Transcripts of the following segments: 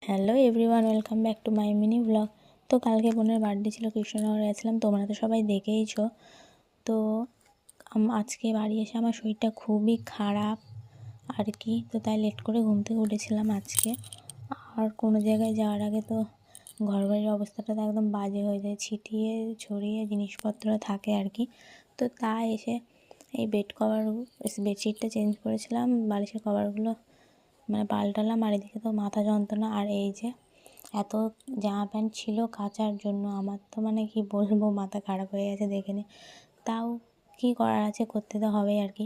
Hello everyone, welcome back to my mini blog. তো কালকে বোনের বার্থডে ছিল, কৃষ্ণনগরে গেছিলাম, তোমরা তো সবাই দেখেইছো। তো আজকে বাড়ি এসে আমার শরীরটা খুবই খারাপ আর কি, তো তাই লেট করে ঘুম থেকে উঠেছিলাম আজকে। আর কোনো জায়গায় যাওয়ার আগে তো ঘরবাড়ির অবস্থাটা তো একদম বাজে হয়ে যায়, ছিটিয়ে ছড়িয়ে জিনিসপত্র থাকে আর কি। তো তাই এসে এই বেডশিটটা চেঞ্জ করেছিলাম, বালিশের কভারগুলো মানে পাল্টালাম। আর এদিকে তো মাথা যন্ত্রণা, আর এই যে এত জামা প্যান্ট ছিল কাচার জন্য, আমার তো মানে কি বলবো, মাথা খারাপ হয়ে গেছে দেখে নে। তাও কি করার আছে, করতে তো হবেই আর কি।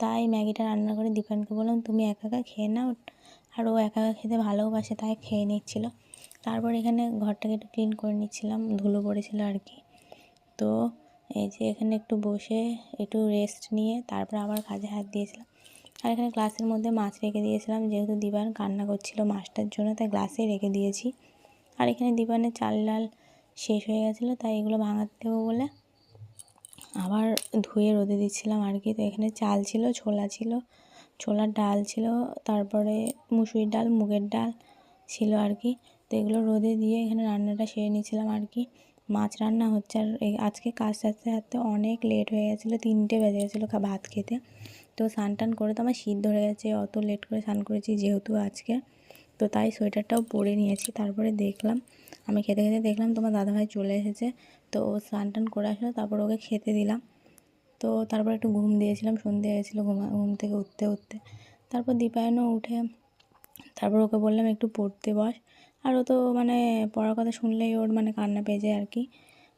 তাই ম্যাগিটা রান্না করে দীপানকে বললাম তুমি একা একা খেয়ে নাও, আর ও একা একা খেতে ভালোবাসে তাই খেয়ে নিচ্ছিল। তারপর এখানে ঘরটাকে একটু ক্লিন করে নিচ্ছিলাম, ধুলো পড়েছিল আর কি। তো এই যে এখানে একটু বসে একটু রেস্ট নিয়ে তারপর আবার কাজে হাত দিয়েছিলাম। আর এখানে গ্লাসের মধ্যে মাছ রেখে দিয়েছিলাম, যেহেতু দিবান কান্না করছিল মাছটার জন্য, তাই গ্লাসে রেখে দিয়েছি। আর এখানে দিবানের চাল ডাল শেষ হয়ে গেছিলো, তাই এগুলো ভাঙাতে দেবো বলে আবার ধুয়ে রোদে দিচ্ছিলাম আর কি। তো এখানে চাল ছিল, ছোলা ছিল, ছোলার ডাল ছিল, তারপরে মুসুরির ডাল, মুগের ডাল ছিল আর কি। তো এগুলো রোদে দিয়ে এখানে রান্নাটা সেরে নিয়েছিলাম আর কি। মাছ রান্না হচ্ছে, আর আজকে কাজ সারতে সারতে অনেক লেট হয়ে গেছিলো, 3টে বেজে গেছিলো ভাত খেতে। তো স্নান টান করে তো আমার শীত ধরে গেছে, অত লেট করে স্নান করেছি যেহেতু আজকে, তো তাই সোয়েটারটাও পরে নিয়েছি। তারপরে দেখলাম, আমি খেতে খেতে দেখলাম তোমার দাদাভাই চলে এসেছে। তো ও স্নান টান করে আসলো, তারপর ওকে খেতে দিলাম। তো তারপর একটু ঘুম দিয়েছিলাম, সন্ধে হয়েছিলো, ঘুম থেকে উঠতে উঠতে। তারপর দীপায়নও উঠে, তারপর ওকে বললাম একটু পড়তে বস। আর ও তো মানে পড়ার কথা শুনলেই ওর মানে কান্না পেয়ে যায় আর কি।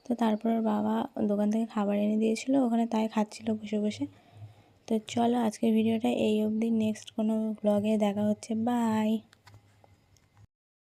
তো তারপর ওর বাবা দোকান থেকে খাবার এনে দিয়েছিলো ওখানে, তাই খাচ্ছিলো বসে বসে। তো চলো আজকের ভিডিওটা এই অবধি, নেক্সট কোনো ব্লগে দেখা হচ্ছে, বাই।